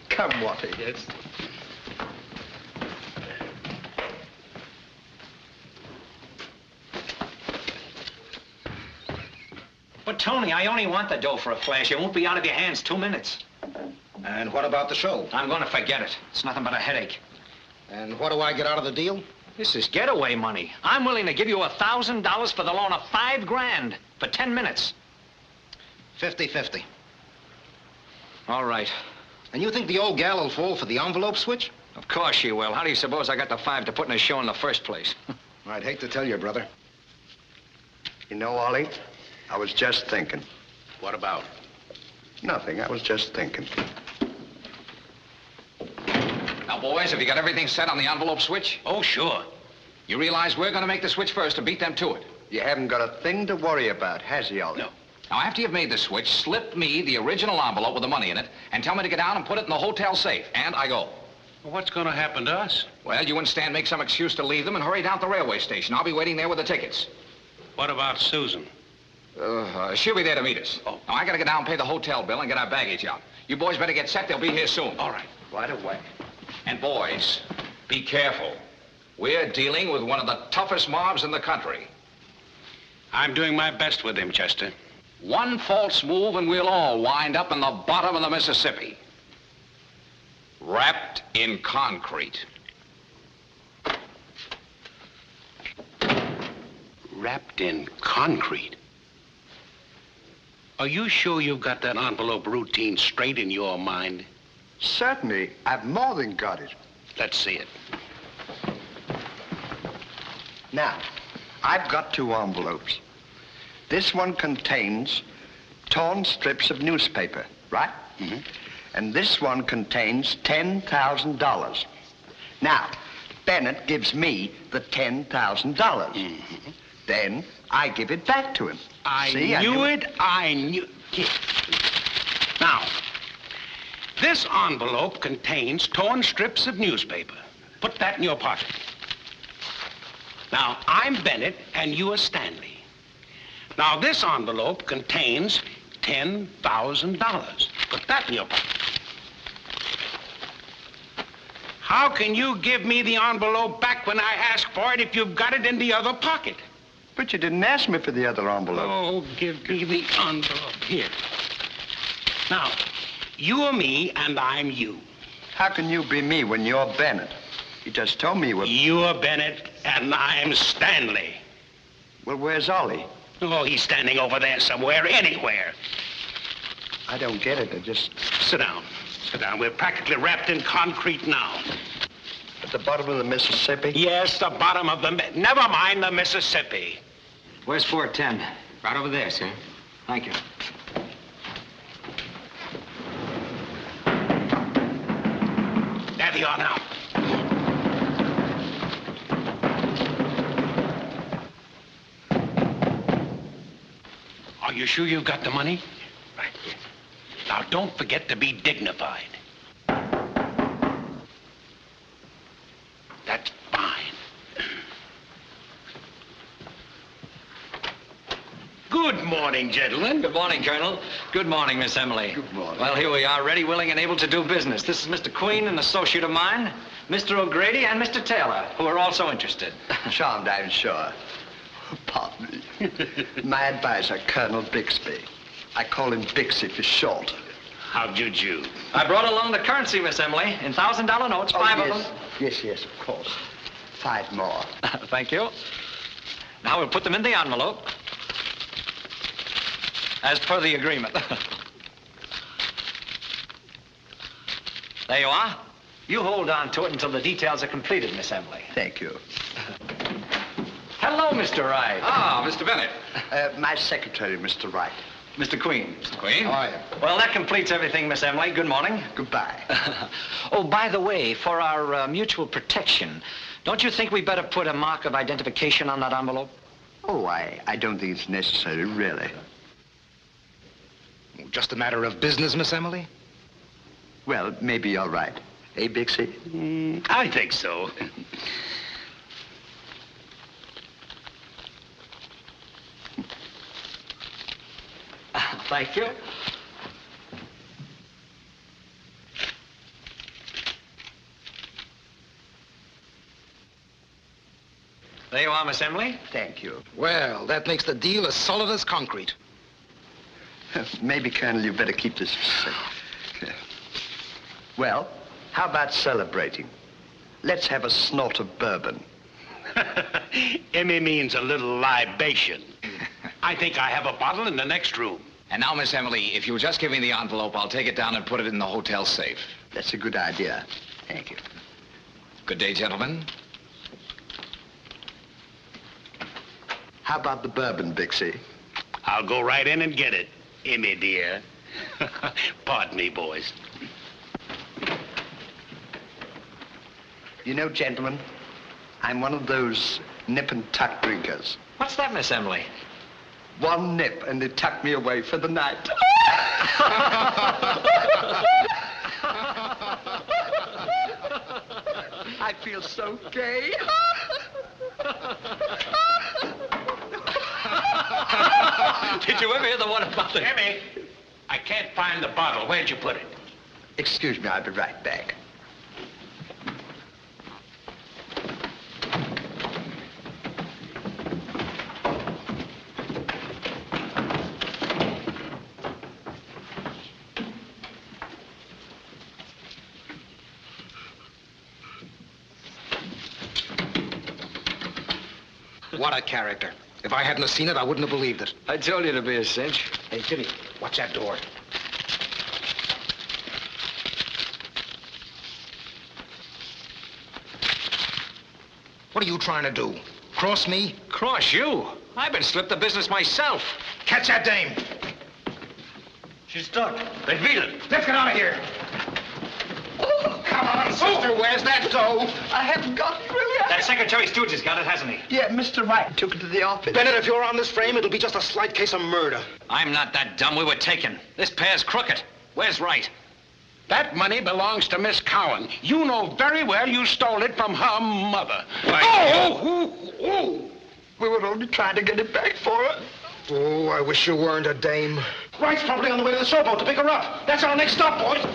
Come, Watty. Yes. But, Tony, I only want the dough for a flash. It won't be out of your hands 2 minutes. And what about the show? I'm going to forget it. It's nothing but a headache. And what do I get out of the deal? This is getaway money. I'm willing to give you $1,000 for the loan of $5 grand for 10 minutes. 50-50. All right. And you think the old gal will fall for the envelope switch? Of course she will. How do you suppose I got the $5 to put in a show in the first place? I'd hate to tell you, brother. You know, Ollie, I was just thinking. What about? Nothing. I was just thinking. Now, boys, have you got everything set on the envelope switch? Oh, sure. You realize we're going to make the switch first to beat them to it. You haven't got a thing to worry about, has he, Ollie? No. Now, after you've made the switch, slip me the original envelope with the money in it and tell me to get down and put it in the hotel safe. And I go. Well, what's going to happen to us? Well, you and Stan make some excuse to leave them and hurry down to the railway station. I'll be waiting there with the tickets. What about Susan? She'll be there to meet us. Oh. Now, I got to get down and pay the hotel bill and get our baggage out. You boys better get set. They'll be here soon. All right. Right away. And boys, be careful. We're dealing with one of the toughest mobs in the country. I'm doing my best with him, Chester. One false move and we'll all wind up in the bottom of the Mississippi. Wrapped in concrete. Wrapped in concrete? Are you sure you've got that envelope routine straight in your mind? Certainly. I've more than got it. Let's see it. Now, I've got 2 envelopes. This one contains torn strips of newspaper, right? Mm-hmm. And this one contains $10,000. Now, Bennett gives me the $10,000. Mm-hmm. Then I give it back to him. I knew it. Now, this envelope contains torn strips of newspaper. Put that in your pocket. Now, I'm Bennett, and you are Stanley. Now, this envelope contains $10,000. Put that in your pocket. How can you give me the envelope back when I ask for it if you've got it in the other pocket? But you didn't ask me for the other envelope. Oh, give me the envelope. Here. Now, you are me, and I'm you. How can you be me when you're Bennett? You just told me you were... You're Bennett, and I'm Stanley. Well, where's Ollie? Oh, he's standing over there somewhere, anywhere. I don't get it. I just... Sit down. Sit down. We're practically wrapped in concrete now. At the bottom of the Mississippi? Yes, the bottom of the... Never mind the Mississippi. Where's 410? Right over there, sir. Thank you. There they are now. Are you sure you've got the money? Right. Now, don't forget to be dignified. That's fine. Good morning, gentlemen. Good morning, Colonel. Good morning, Miss Emily. Good morning. Well, here we are, ready, willing, and able to do business. This is Mr. Queen, an associate of mine, Mr. O'Grady, and Mr. Taylor, who are also interested. Charmed, I'm sure. Pardon me. My advisor, Colonel Bixby. I call him Bixie for short. How'd you do? I brought along the currency, Miss Emily, in $1,000 notes, 5 of them. Yes, yes, of course. 5 more. Thank you. Now we'll put them in the envelope, as per the agreement. There you are. You hold on to it until the details are completed, Miss Emily. Thank you. Hello, Mr. Wright. Ah, Mr. Bennett. My secretary, Mr. Wright. Mr. Queen. Mr. Queen. How are you? Well, that completes everything, Miss Emily. Good morning. Goodbye. Oh, by the way, for our mutual protection, don't you think we better put a mark of identification on that envelope? Oh, I don't think it's necessary, really. Just a matter of business, Miss Emily? Well, maybe you're right. Eh, Bixie? I think so. Thank you. There you are, Miss Emily. Thank you. Well, that makes the deal as solid as concrete. Maybe, Colonel, you better keep this safe. Well, how about celebrating? Let's have a snort of bourbon. Emmy means a little libation. I think I have a bottle in the next room. And now, Miss Emily, if you'll just give me the envelope, I'll take it down and put it in the hotel safe. That's a good idea. Thank you. Good day, gentlemen. How about the bourbon, Bixie? I'll go right in and get it, Emmy dear. Pardon me, boys. You know, gentlemen, I'm one of those nip and tuck drinkers. What's that, Miss Emily? One nip and they tuck me away for the night. I feel so gay. Did you ever hear the one about the... Emmy, I can't find the bottle. Where'd you put it? Excuse me, I'll be right back. What a character. If I hadn't have seen it, I wouldn't have believed it. I told you to be a cinch. Hey, Jimmy, watch that door. What are you trying to do? Cross me? Cross you? I've been slipped the business myself. Catch that dame. She's stuck. Then beat it. Let's get out of here. Come on, sister, where's that dough? I haven't got it, really. That Secretary Stooge has got it, hasn't he? Yeah, Mr. Wright took it to the office. Bennett, if you're on this frame, it'll be just a slight case of murder. I'm not that dumb. We were taken. This pair's crooked. Where's Wright? That money belongs to Miss Cowan. You know very well you stole it from her mother. Oh! We were only trying to get it back for her. Oh, I wish you weren't a dame. Wright's probably on the way to the showboat to pick her up. That's our next stop, boys.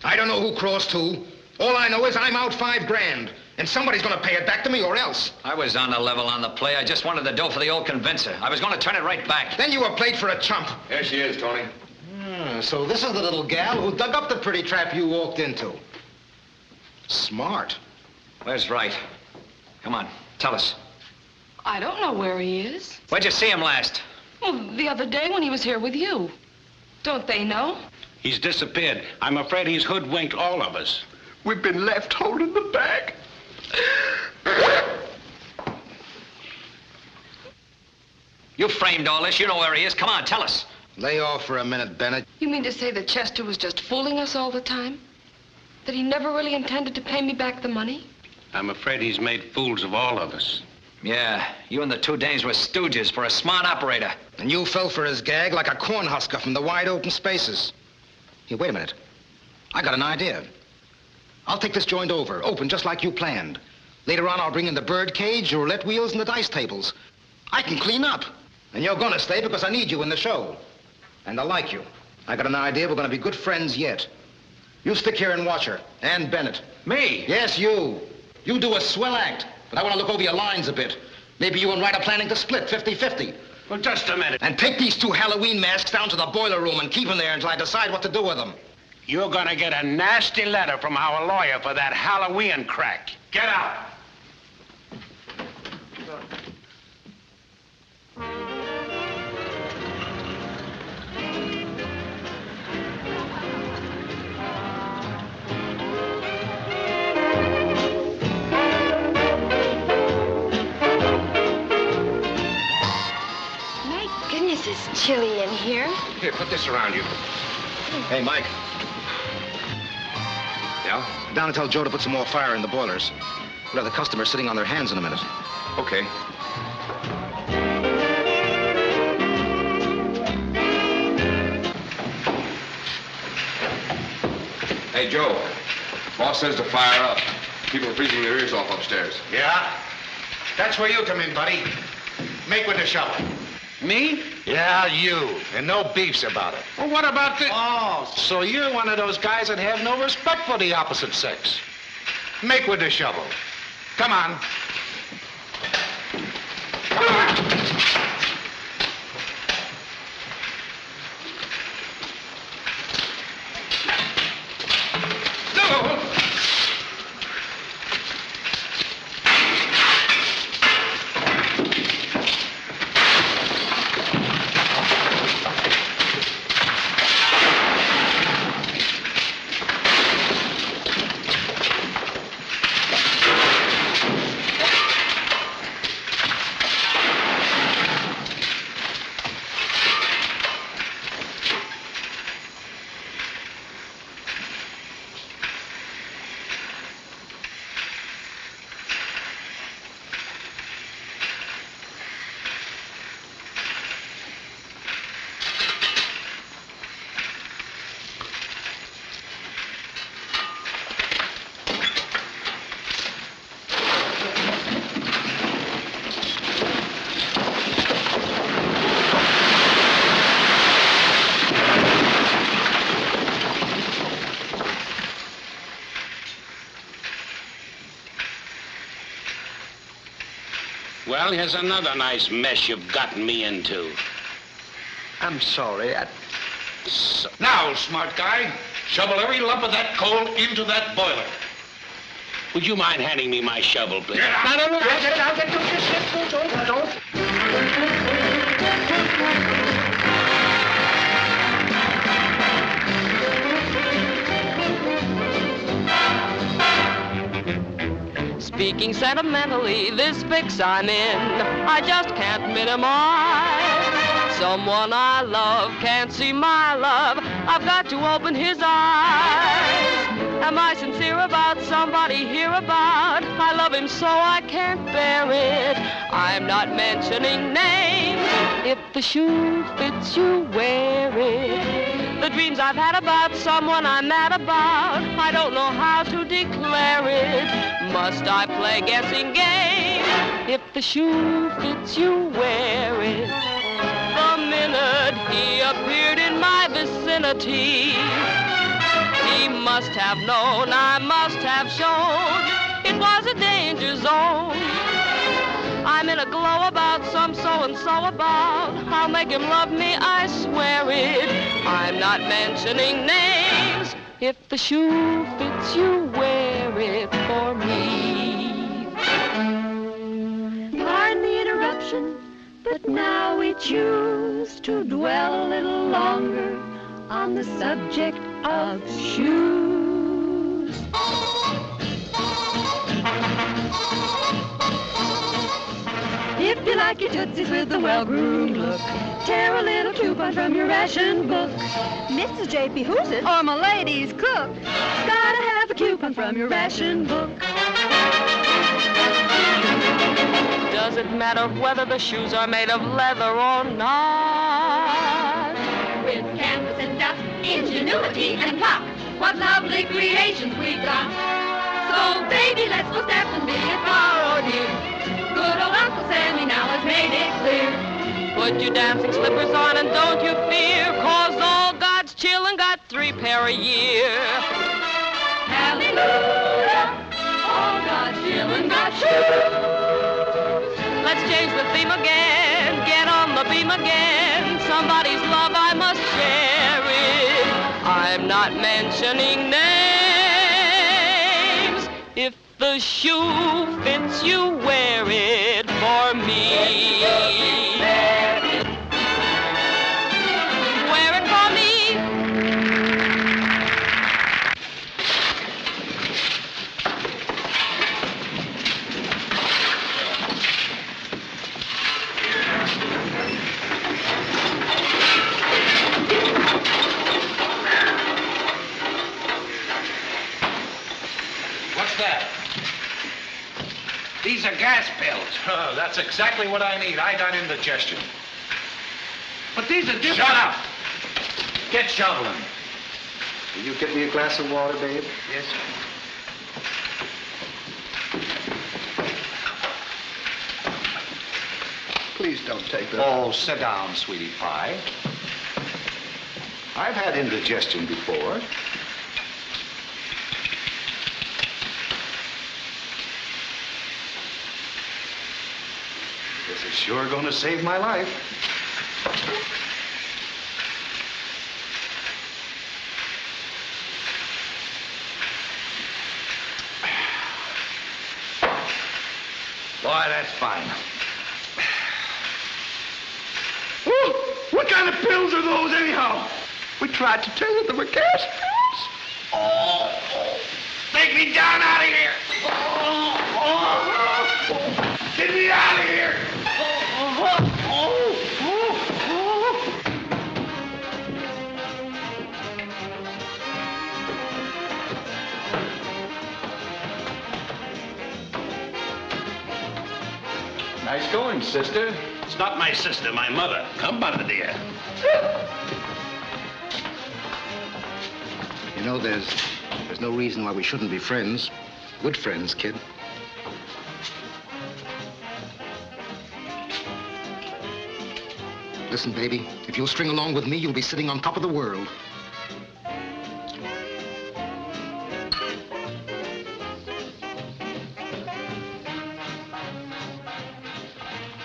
I don't know who crossed who. All I know is I'm out $5 grand. And somebody's gonna pay it back to me or else. I was on the level on the play. I just wanted the dough for the old convincer. I was going to turn it right back. Then you were played for a chump. Here she is, Tony. So this is the little gal who dug up the pretty trap you walked into. Smart. Where's Wright? Come on, tell us. I don't know where he is. Where'd you see him last? Well, the other day when he was here with you. Don't they know? He's disappeared. I'm afraid he's hoodwinked all of us. We've been left holding the bag. You framed all this. You know where he is. Come on, tell us. Lay off for a minute, Bennett. You mean to say that Chester was just fooling us all the time? That he never really intended to pay me back the money? I'm afraid he's made fools of all of us. Yeah, you and the two dames were stooges for a smart operator. And you fell for his gag like a cornhusker from the wide open spaces. Here, wait a minute. I got an idea. I'll take this joint over, open just like you planned. Later on, I'll bring in the bird cage, the roulette wheels, and the dice tables. I can clean up. And you're gonna stay because I need you in the show. And I like you. I got an idea we're gonna be good friends yet. You stick here and watch her. And Bennett. Me? Yes, you. You do a swell act, but I want to look over your lines a bit. Maybe you and Wright are planning to split 50-50. Well, just a minute. And take these two Halloween masks down to the boiler room and keep them there until I decide what to do with them. You're gonna get a nasty letter from our lawyer for that Halloween crack. Get out. Here, put this around you. Hey, Mike. Yeah? Down and tell Joe to put some more fire in the boilers. We'll have the customers sitting on their hands in a minute. Okay. Hey, Joe. Boss says to fire up. People are freezing their ears off upstairs. Yeah? That's where you come in, buddy. Make with the shovel. Me? Yeah, you. And no beefs about it. Well, what about the... Oh, so you're one of those guys that have no respect for the opposite sex. Make with the shovel. Come on. Well, here's another nice mess you've gotten me into. I'm sorry. Now, smart guy, shovel every lump of that coal into that boiler. Would you mind handing me my shovel, please? Get out. No, I'll get it. Don't. Speaking sentimentally, this fix I'm in, I just can't minimize. Someone I love can't see my love. I've got to open his eyes. Am I sincere about somebody hereabout? I love him so I can't bear it. I'm not mentioning names. If the shoe fits you, wear it. The dreams I've had about someone I'm mad about, I don't know how to declare it. Must I play guessing game? If the shoe fits you, wear it. The minute he appeared in my vicinity, he must have known, I must have shown, it was a danger zone. I'm in a glow about some so-and-so about. I'll make him love me, I swear it. I'm not mentioning names. If the shoe fits you, wear it for me. Pardon the interruption, but now we choose to dwell a little longer on the subject of shoes. If you like your tootsies with a well-groomed look, tear a little coupon from your ration book. Mrs. J.P. Who's it? Or my lady's cook. Gotta have a coupon from your ration book. Does it matter whether the shoes are made of leather or not? With canvas and dust, ingenuity and pluck, what lovely creations we've got. So, baby, let's go step and be a car, oh dear. Good old Uncle Sammy now has made it clear. Put your dancing slippers on and don't you fear, 'cause all God's children got 3 pair a year. Hallelujah, all God's children got shoes. Let's change the theme again, get on the beam again. Somebody's love, I must share it. I'm not mentioning names. If the shoe fits you, wear it for me. Wear it for me. that? These are gas pills. Oh, that's exactly what I need. Iodine indigestion. But these are different. Shut up! Get shoveling. Will you get me a glass of water, babe? Yes, sir. Please don't take that. Oh, sit down, sweetie pie. I've had indigestion before. This is sure going to save my life. Boy, that's fine. What kind of pills are those, anyhow? We tried to tell you they were gas pills. Oh. Take me down out of here. Get me out of here. Nice going, sister. It's not my sister, my mother. Come, mother dear. You know, there's no reason why we shouldn't be friends. Good friends, kid. Listen, baby, if you'll string along with me, you'll be sitting on top of the world.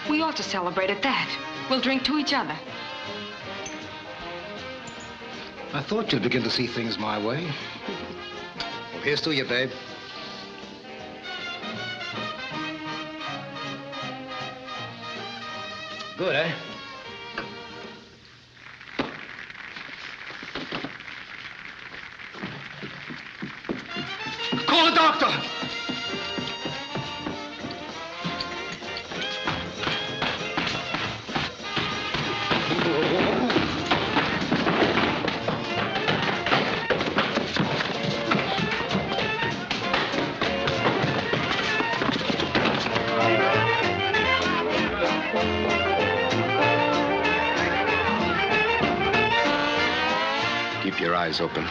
We ought to celebrate at that. We'll drink to each other. I thought you'd begin to see things my way. Well, here's to you, babe. Good, eh? Call the doctor. Keep your eyes open.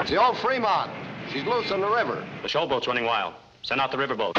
It's the old Fremont. She's loose in the river. The showboat's running wild. Send out the riverboat.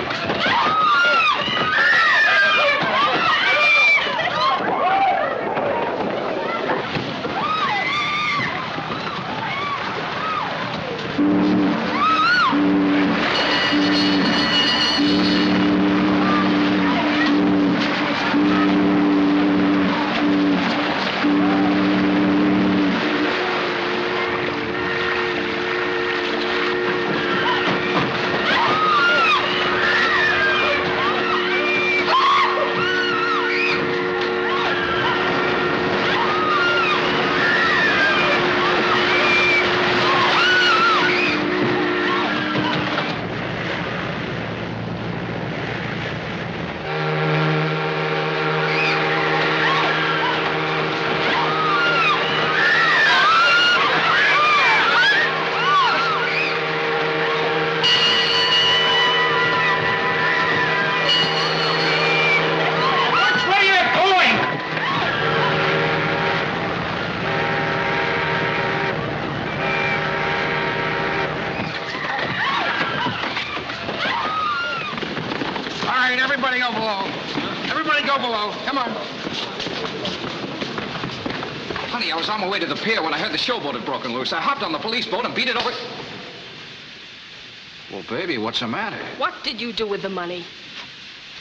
Everybody go below. Everybody go below. Come on. Honey, I was on my way to the pier when I heard the showboat had broken loose. I hopped on the police boat and beat it over. Well, baby, what's the matter? What did you do with the money?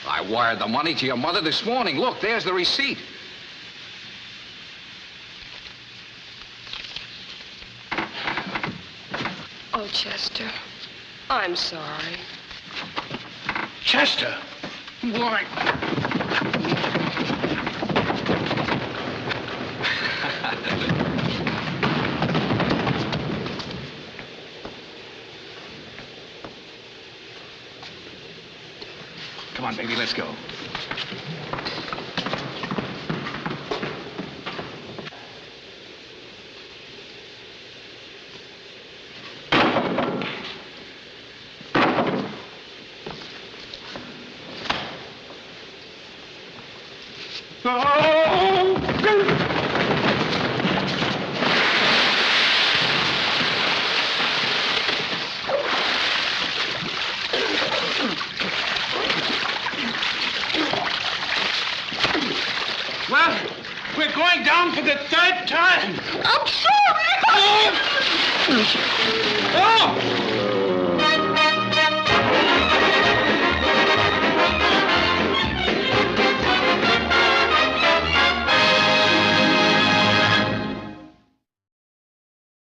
I wired the money to your mother this morning. Look, there's the receipt. Oh, Chester, I'm sorry. Chester. Why? Come on, baby, let's go. Well, we're going down for the third time. I'm sorry. Oh!